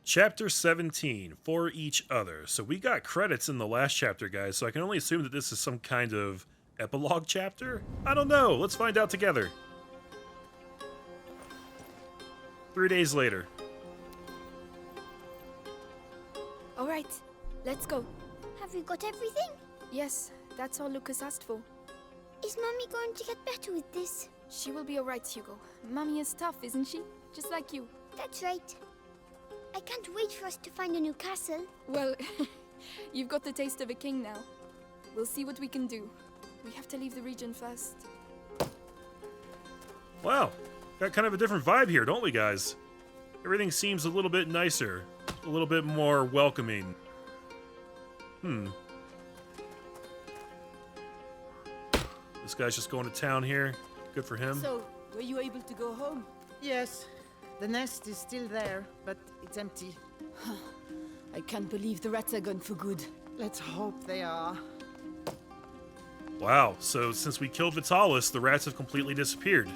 Chapter 17, For Each Other. So we got credits in the last chapter, guys, so I can only assume that this is some kind of epilogue chapter? I don't know. Let's find out together. 3 days later. All right, let's go. Have you got everything? Yes, that's all Lucas asked for. Is Mummy going to get better with this? She will be all right, Hugo. Mummy is tough, isn't she? Just like you. That's right. I can't wait for us to find a new castle. Well, you've got the taste of a king now. We'll see what we can do. We have to leave the region first. Wow, got kind of a different vibe here, don't we, guys? Everything seems a little bit nicer, a little bit more welcoming. This guy's just going to town here. Good for him. So, were you able to go home? Yes. The nest is still there, but it's empty. I can't believe the rats are gone for good. Let's hope they are. Wow, so since we killed Vitalis, the rats have completely disappeared.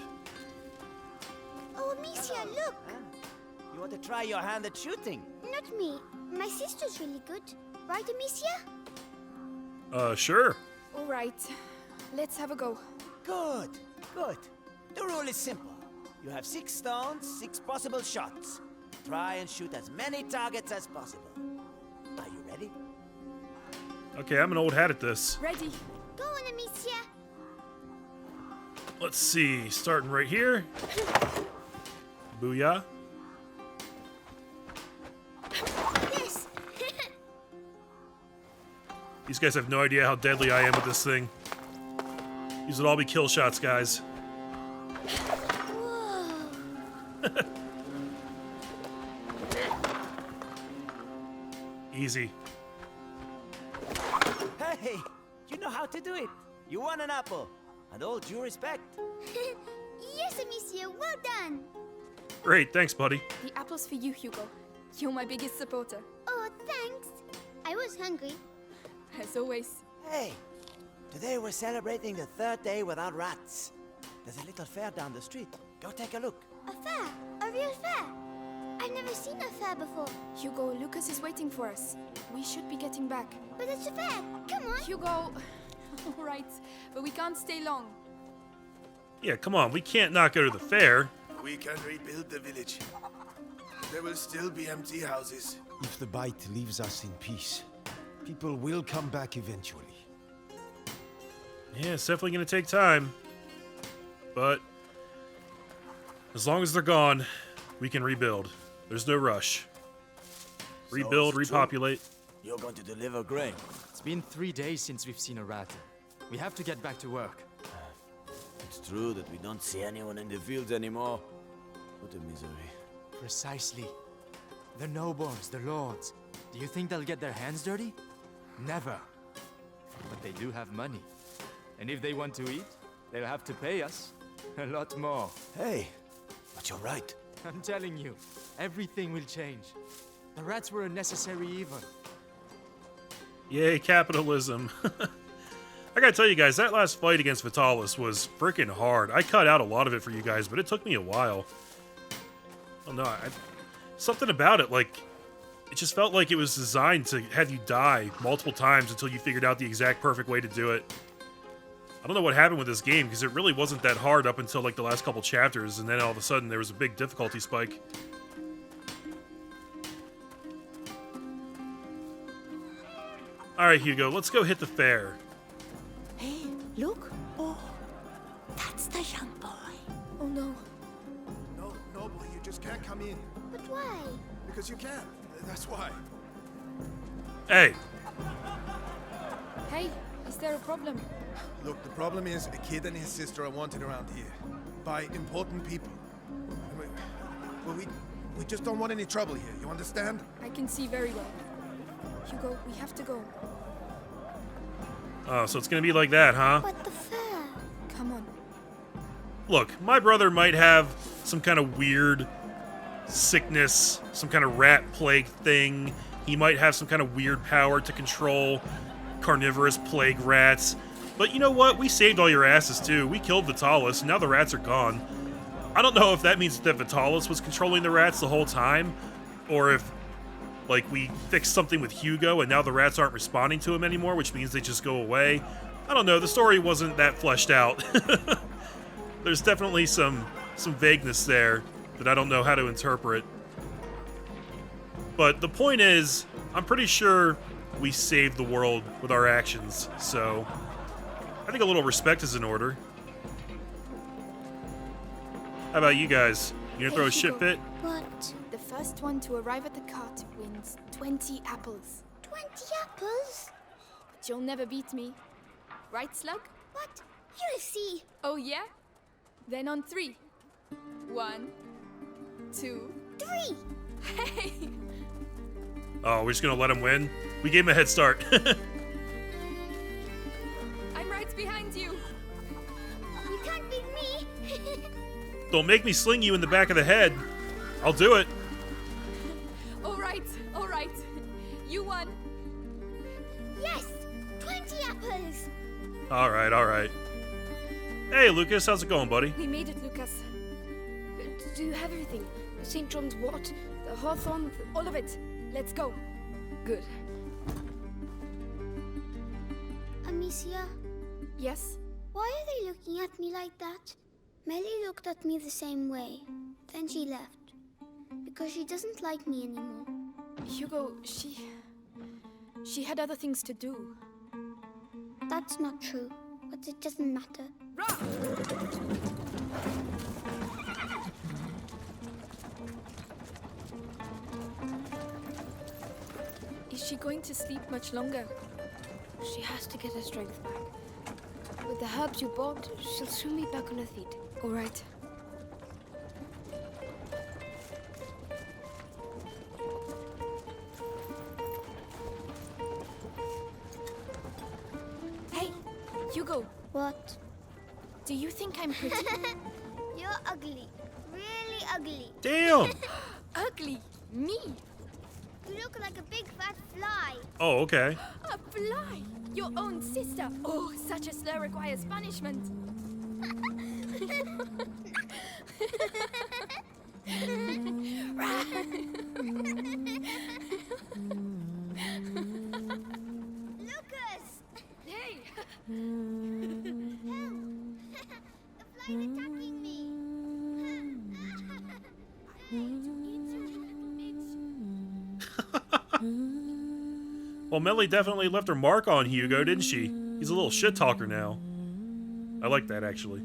Oh, Amicia, look! You want to try your hand at shooting? Not me. My sister's really good. Right, Amicia? Sure. All right, let's have a go. Good, good. The rule is simple. You have 6 stones, 6 possible shots. Try and shoot as many targets as possible. Are you ready? Okay, I'm an old hat at this. Ready? Go on, Amicia. Let's see, starting right here. Booyah. Yes! These guys have no idea how deadly I am with this thing. These would all be kill shots, guys. Whoa. Easy. Hey, you know how to do it. You won an apple. And all due respect. Yes, Amicia, well done. Great, thanks, buddy. The apple's for you, Hugo. You're my biggest supporter. Oh, thanks. I was hungry. As always. Hey, today we're celebrating the 3rd day without rats. There's a little fair down the street. Go take a look. A fair? A real fair? I've never seen a fair before. Hugo, Lucas is waiting for us. We should be getting back. But it's a fair. Come on. Hugo! All right, but we can't stay long. Yeah, come on, we can't not go to the fair. We can rebuild the village. There will still be empty houses. If the bite leaves us in peace, people will come back eventually. Yeah, it's definitely gonna take time. But as long as they're gone, we can rebuild. There's no rush. Rebuild, So it's true. repopulate. You're going to deliver grain. It's been 3 days since we've seen a rat. We have to get back to work. It's true that we don't see anyone in the fields anymore. What a misery. Precisely. The nobles, the lords. Do you think they'll get their hands dirty? Never. But they do have money. And if they want to eat, they'll have to pay us. A lot more. Hey, but you're right. I'm telling you, everything will change. The rats were a necessary evil. Yay, capitalism. I gotta tell you guys, that last fight against Vitalis was freaking hard. I cut out a lot of it for you guys, but it took me a while. Oh no, something about it, like, it just felt like it was designed to have you die multiple times until you figured out the exact perfect way to do it. I don't know what happened with this game, because it really wasn't that hard up until like the last couple chapters, and then all of a sudden there was a big difficulty spike. Alright, Hugo, let's go hit the fair. Hey, look. Oh, that's the young boy. Oh no. No, boy, you just can't come in. But why? Because you can't. That's why. Hey, Hey, is there a problem? Look, the problem is a kid and his sister are wanted around here. By important people. Well, we just don't want any trouble here, you understand? I can see very well. Hugo, we have to go. oh, so it's gonna be like that, huh? But the fair. Come on. Look, my brother might have some kind of weird sickness, some kind of rat plague thing. He might have some kind of weird power to control carnivorous plague rats. But you know what? We saved all your asses too. We killed Vitalis, and now the rats are gone. I don't know if that means that Vitalis was controlling the rats the whole time, or if Like, we fixed something with Hugo, and now the rats aren't responding to him anymore, which means they just go away. I don't know, the story wasn't that fleshed out. There's definitely some vagueness there that I don't know how to interpret. But the point is, I'm pretty sure we saved the world with our actions, so I think a little respect is in order. How about you guys? You gonna throw a shit fit? What? The first one to arrive at the cart wins 20 apples. 20 apples? But you'll never beat me. Right, Slug? What? You'll see. Oh, yeah? Then on 3. 1, 2, 3. hey! Oh, we're just gonna let him win? We gave him a head start. I'm right behind you. You can't beat me. Don't make me sling you in the back of the head. I'll do it. All right. You won. Yes, 20 apples. All right. Hey, Lucas, how's it going, buddy? We made it, Lucas. Do you have everything? St. John's wort, the hawthorn, All of it. Let's go. good. Amicia, Yes? why are they looking at me like that? Melly looked at me the same way. Then she left. Because she doesn't like me anymore. Hugo, she had other things to do. That's not true, but it doesn't matter. Is she going to sleep much longer? She has to get her strength back. With the herbs you bought, she'll soon be back on her feet. All right. Hey, Hugo, What? do you think I'm pretty? You're ugly. Really ugly. Damn. Ugly? Me? You look like a big fat fly. Oh, okay. A fly? Your own sister? Oh, such a slur requires punishment. Lucas! Hey! Help! The fly is attacking me. Well, Melly definitely left her mark on Hugo, didn't she? He's a little shit talker now. I like that, actually.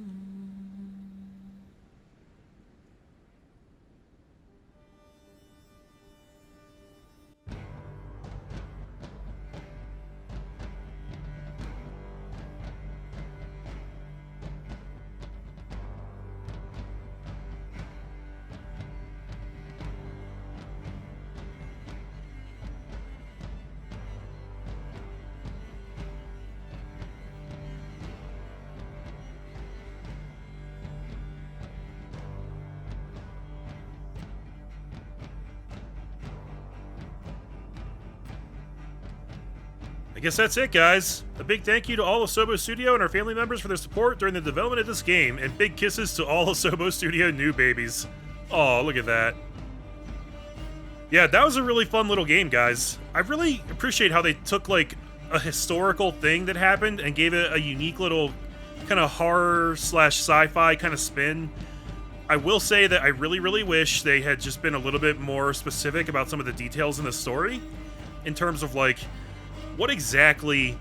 I guess that's it, guys. A big thank you to all Asobo Studio and our family members for their support during the development of this game, and big kisses to all Asobo Studio new babies. Oh, look at that. Yeah, that was a really fun little game, guys. I really appreciate how they took, like, a historical thing that happened and gave it a unique little kind of horror/sci-fi kind of spin. I will say that I really, really wish they had just been a little bit more specific about some of the details in the story in terms of, like, what exactly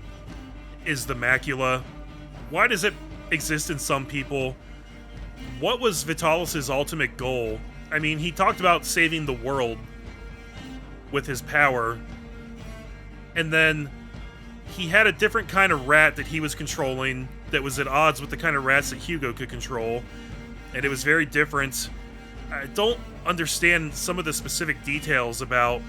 is the macula? Why does it exist in some people? What was Vitalis' ultimate goal? I mean, he talked about saving the world with his power, and then he had a different kind of rat that he was controlling that was at odds with the kind of rats that Hugo could control, and it was very different. I don't understand some of the specific details about,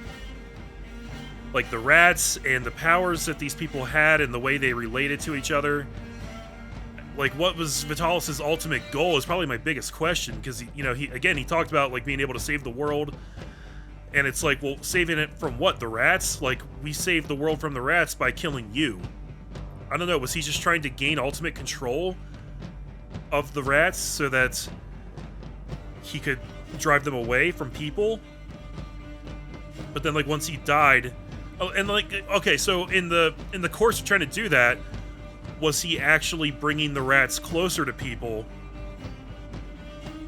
like, the rats and the powers that these people had and the way they related to each other. Like, what was Vitalis' ultimate goal is probably my biggest question, because, you know, he talked about, like, being able to save the world, and it's like, well, saving it from what? The rats? Like, we saved the world from the rats by killing you. I don't know, was he just trying to gain ultimate control of the rats so that he could drive them away from people? But then, like, once he died, oh, and like, okay, so in the course of trying to do that, was he actually bringing the rats closer to people,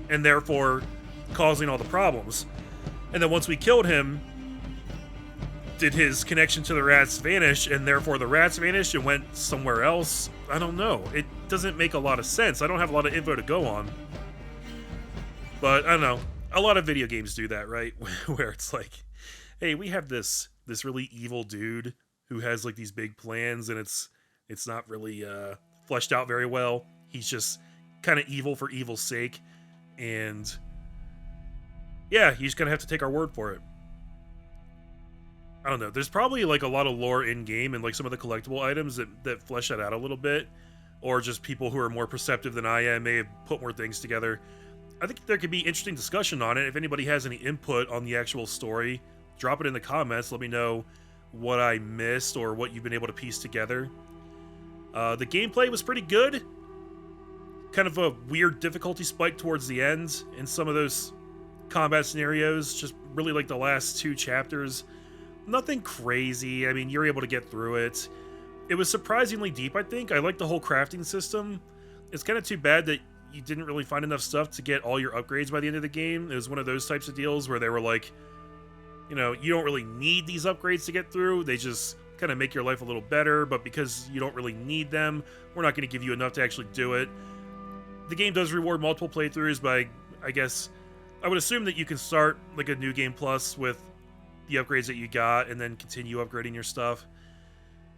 and therefore causing all the problems? And then once we killed him, did his connection to the rats vanish, and therefore the rats vanished and went somewhere else? I don't know. It doesn't make a lot of sense. I don't have a lot of info to go on. But I don't know. A lot of video games do that, right? Where it's like, hey, we have this really evil dude who has like these big plans, and it's not really fleshed out very well. He's just kind of evil for evil's sake, and yeah, you just kind of have to take our word for it. I don't know. There's probably like a lot of lore in game and like some of the collectible items that flesh that out a little bit, or just people who are more perceptive than I am may have put more things together. I think there could be interesting discussion on it. If anybody has any input on the actual story, drop it in the comments. Let me know what I missed or what you've been able to piece together. The gameplay was pretty good. Kind of a weird difficulty spike towards the end in some of those combat scenarios. Just really like the last 2 chapters. Nothing crazy. I mean, you're able to get through it. It was surprisingly deep, I think. I like the whole crafting system. It's kind of too bad that you didn't really find enough stuff to get all your upgrades by the end of the game. It was one of those types of deals where they were like, you know, you don't really need these upgrades to get through. They just kind of make your life a little better, but because you don't really need them, we're not going to give you enough to actually do it. The game does reward multiple playthroughs, but I guess I would assume that you can start like a new game plus with the upgrades that you got and then continue upgrading your stuff.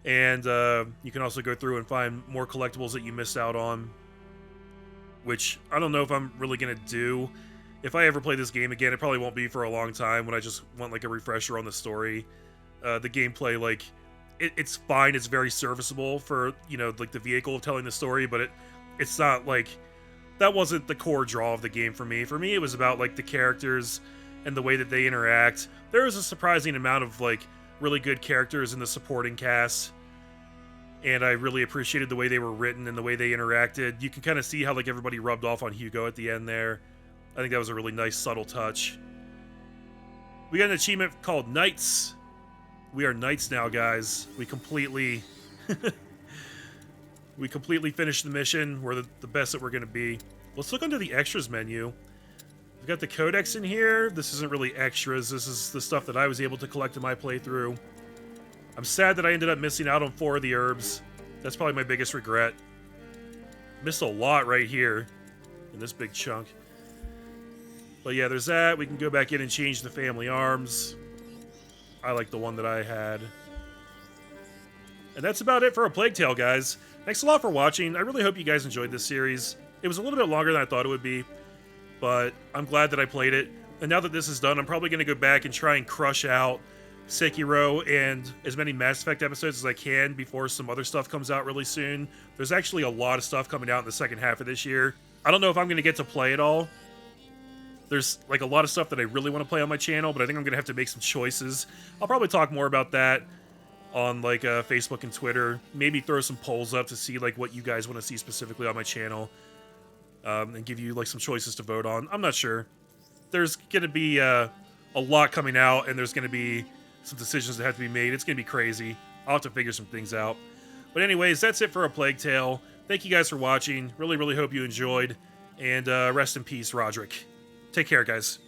And you can also go through and find more collectibles that you missed out on, which I don't know if I'm really going to do. If I ever play this game again, it probably won't be for a long time, when I just want like a refresher on the story. The gameplay, like, it's fine. It's very serviceable for, you know, like the vehicle of telling the story, but it's not like, that wasn't the core draw of the game for me. For me, it was about like the characters and the way that they interact. There was a surprising amount of like really good characters in the supporting cast, and I really appreciated the way they were written and the way they interacted. You can kind of see how like everybody rubbed off on Hugo at the end there. I think that was a really nice subtle touch. We got an achievement called Knights. We are knights now, guys. We completely finished the mission. We're the best that we're going to be. Let's look under the extras menu. We've got the codex in here. This isn't really extras. This is the stuff that I was able to collect in my playthrough. I'm sad that I ended up missing out on 4 of the herbs. That's probably my biggest regret. Missed a lot right here in this big chunk. But yeah, there's that. We can go back in and change the family arms. I like the one that I had. And that's about it for A Plague Tale, guys. Thanks a lot for watching. I really hope you guys enjoyed this series. It was a little bit longer than I thought it would be, but I'm glad that I played it. And now that this is done, I'm probably going to go back and try and crush out Sekiro and as many Mass Effect episodes as I can before some other stuff comes out really soon. There's actually a lot of stuff coming out in the second half of this year. I don't know if I'm going to get to play it all. There's like a lot of stuff that I really want to play on my channel, but I think I'm going to have to make some choices. I'll probably talk more about that on like Facebook and Twitter. Maybe throw some polls up to see like what you guys want to see specifically on my channel, and give you like some choices to vote on. I'm not sure. There's going to be a lot coming out, and there's going to be some decisions that have to be made. It's going to be crazy. I'll have to figure some things out. But anyways, that's it for A Plague Tale. Thank you guys for watching. Really, really hope you enjoyed. And rest in peace, Roderick. Take care, guys.